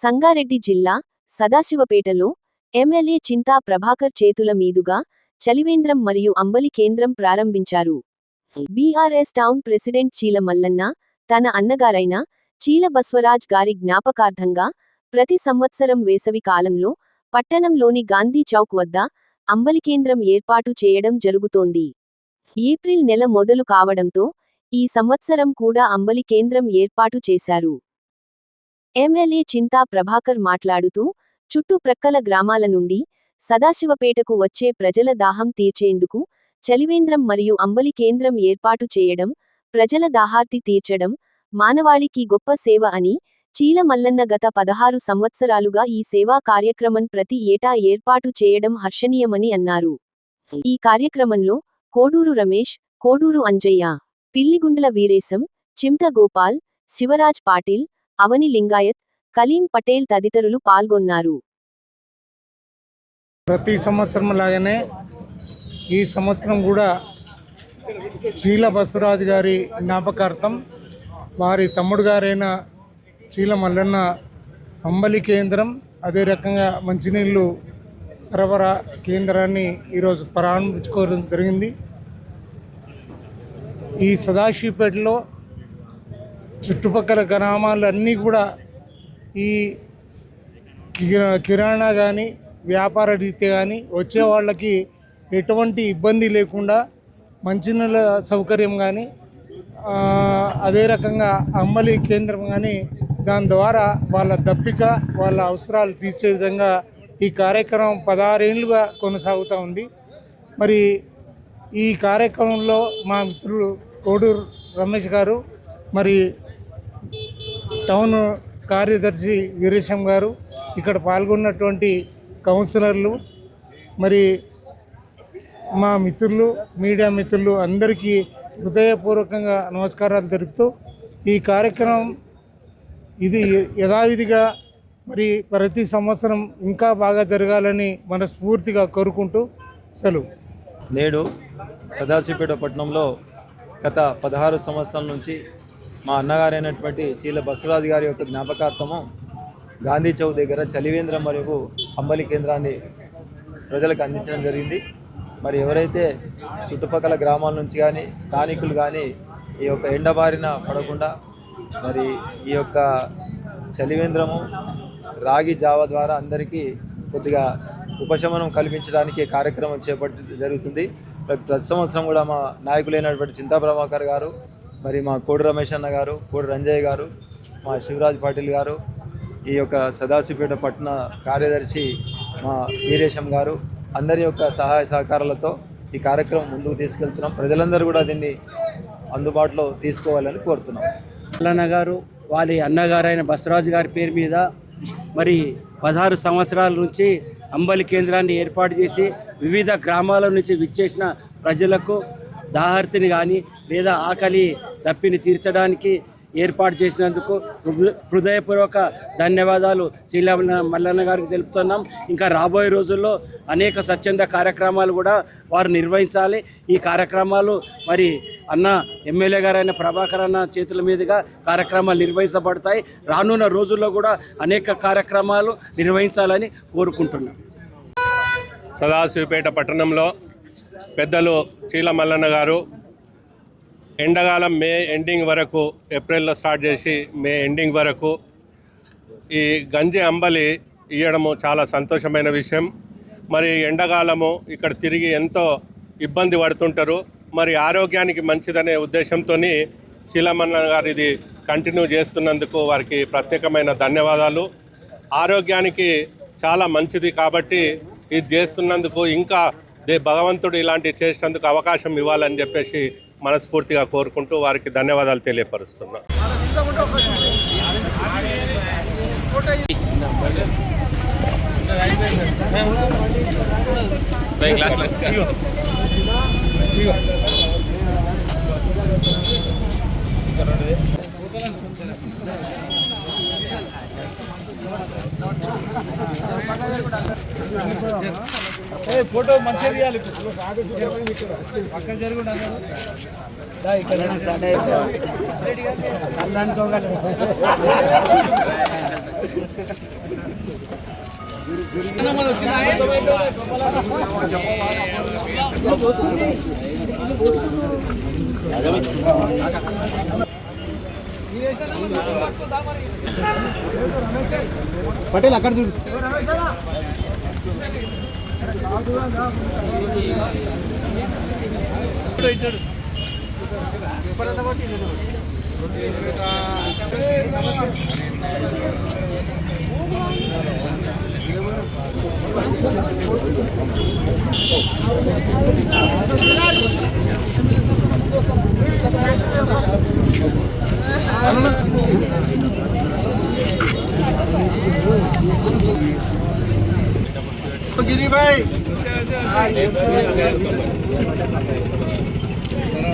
సంగారెడ్డి జిల్లా సదాశివపేటలో ఎమ్మెల్యే చింతా ప్రభాకర్ చేతుల మీదుగా చలివేంద్రం మరియు అంబలి కేంద్రం ప్రారంభించారు. బీఆర్ఎస్ టౌన్ ప్రెసిడెంట్ చీల మల్లన్న తన అన్నగారైన చీల బస్వరాజ్ గారి జ్ఞాపకార్థంగా ప్రతి సంవత్సరం వేసవి కాలంలో పట్టణంలోని గాంధీ చౌక్ వద్ద అంబలి కేంద్రం ఏర్పాటు చేయడం జరుగుతోంది. ఏప్రిల్ నెల మొదలు కావడంతో ఈ సంవత్సరం కూడా అంబలి కేంద్రం ఏర్పాటు చేశారు. ఎమ్మెల్యే చింతా ప్రభాకర్ మాట్లాడుతూ, చుట్టుప్రక్కల గ్రామాల నుండి సదాశివపేటకు వచ్చే ప్రజల దాహం తీర్చేందుకు చలివేంద్రం మరియు అంబలి కేంద్రం ఏర్పాటు చేయడం, ప్రజల దాహార్తి తీర్చడం మానవాళికి గొప్ప సేవ అని చీల మల్లన్న గత 16 సంవత్సరాలుగా ఈ సేవా కార్యక్రమం ప్రతి ఏటా ఏర్పాటు చేయడం హర్షణీయమని అన్నారు. ఈ కార్యక్రమంలో కోడూరు రమేష్, కోడూరు అంజయ్య, పిల్లిగుండ్ల వీరేశం, చింత గోపాల్, శివరాజ్ పాటిల్, అవని లింగాయత్, కలీం పటేల్ తదితరులు పాల్గొన్నారు. ప్రతి సంవత్సరం లాగానే ఈ సంవత్సరం కూడా చీల బస్వరాజు గారి జ్ఞాపకార్థం వారి తమ్ముడు గారైన చీల మల్లన్న అంబలి కేంద్రం, అదే రకంగా మంచినీళ్ళు సరఫరా కేంద్రాన్ని ఈరోజు ప్రారంభించుకోవడం జరిగింది. ఈ సదాశివపేటలో చుట్టుపక్కల గ్రామాలన్నీ కూడా ఈ కిరాణా కానీ వ్యాపార రీత్యా కానీ వచ్చే వాళ్ళకి ఎటువంటి ఇబ్బంది లేకుండా మంచినీళ్ళ సౌకర్యం కానీ అదే రకంగా అంబలి కేంద్రం కానీ దాని ద్వారా వాళ్ళ దప్పిక వాళ్ళ అవసరాలు తీర్చే విధంగా ఈ కార్యక్రమం 16 ఏళ్ళుగా కొనసాగుతూ ఉంది. మరి ఈ కార్యక్రమంలో మా మిత్రులు కోడూరు రమేష్ గారు, మరి టౌన్ కార్యదర్శి వీరేశం గారు, ఇక్కడ పాల్గొన్నటువంటి కౌన్సిలర్లు, మరి మా మిత్రులు, మీడియా మిత్రులు అందరికీ హృదయపూర్వకంగా నమస్కారాలు తెలుపుతూ ఈ కార్యక్రమం ఇది యథావిధిగా మరి ప్రతి సంవత్సరం ఇంకా బాగా జరగాలని మనస్ఫూర్తిగా కోరుకుంటూ సెలవు. నేడు సదాశివపేట పట్టణంలో గత 16 సంవత్సరాల నుంచి మా అన్నగారైనటువంటి చీల బస్వరాజు గారి యొక్క జ్ఞాపకార్థము గాంధీ చౌక్ దగ్గర చలివేంద్రం మరియు అంబలి కేంద్రాన్ని ప్రజలకు అందించడం జరిగింది. మరి ఎవరైతే చుట్టుపక్కల గ్రామాల నుంచి కానీ స్థానికులు కానీ ఈ యొక్క ఎండబారిన పడకుండా మరి ఈ యొక్క చలివేంద్రము రాగి జావ ద్వారా అందరికీ కొద్దిగా ఉపశమనం కల్పించడానికి కార్యక్రమం చేపట్టి జరుగుతుంది. ప్రతి సంవత్సరం కూడా మా నాయకులైనటువంటి చింతా ప్రభాకర్ గారు, మరి మా కోడి రమేష్ అన్న గారు, కోడి రంజయ్య గారు, మా శివరాజ్ పాటిల్ గారు, ఈ యొక్క సదాశివపేట పట్టణ కార్యదర్శి మా వీరేశం గారు, అందరి యొక్క సహాయ సహకారాలతో ఈ కార్యక్రమం ముందుకు తీసుకెళ్తున్నాం. ప్రజలందరూ కూడా దీన్ని అందుబాటులో తీసుకోవాలని కోరుతున్నాం. మల్లన్న గారు వారి అన్నగారైన బస్వరాజు గారి పేరు మీద మరి 16 సంవత్సరాల నుంచి అంబలి కేంద్రాన్ని ఏర్పాటు చేసి వివిధ గ్రామాల నుంచి విచ్చేసిన ప్రజలకు దాహార్తిని కానీ లేదా ఆకలి దప్పిని తీర్చడానికి ఏర్పాటు చేసినందుకు హృదయపూర్వక ధన్యవాదాలు చీల మల్లన్న గారికి తెలుపుతున్నాం. ఇంకా రాబోయే రోజుల్లో అనేక స్వచ్ఛంద కార్యక్రమాలు కూడా వారు నిర్వహించాలి. ఈ కార్యక్రమాలు మరి అన్న ఎమ్మెల్యే గారైన ప్రభాకర్ అన్న చేతుల మీదుగా కార్యక్రమాలు నిర్వహించబడతాయి. రానున్న రోజుల్లో కూడా అనేక కార్యక్రమాలు నిర్వహించాలని కోరుకుంటున్నాం. సదాశివపేట పట్టణంలో పెద్దలు చీల మల్లన్న గారు ఎండాకాలం మే ఎండింగ్ వరకు, ఏప్రిల్లో స్టార్ట్ చేసి మే ఎండింగ్ వరకు ఈ గంజి అంబలి ఇవ్వడము చాలా సంతోషమైన విషయం. మరి ఎండాకాలము ఇక్కడ తిరిగి ఎంతో ఇబ్బంది పడుతుంటారు. మరి ఆరోగ్యానికి మంచిదనే ఉద్దేశంతో చీలమన్న గారు ఇది కంటిన్యూ చేస్తున్నందుకు వారికి ప్రత్యేకమైన ధన్యవాదాలు. ఆరోగ్యానికి చాలా మంచిది కాబట్టి ఇది చేస్తున్నందుకు ఇంకా భగవంతుడు ఇలాంటివి చేసినందుకు అవకాశం ఇవ్వాలని చెప్పేసి మనస్ఫూర్తిగా కోరుకుంటూ వారికి ధన్యవాదాలు తెలియపరుస్తున్నా. ఫోటో మంచిగా తీయాలి. పక్కన జరుగుండా ఇక్కడ పటేల్ అక్కడ చూడు. गिरी भाई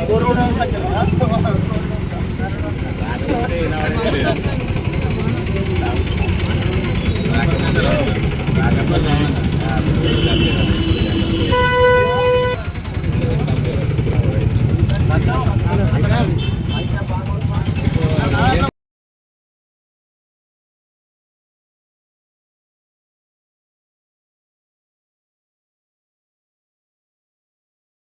कोरोना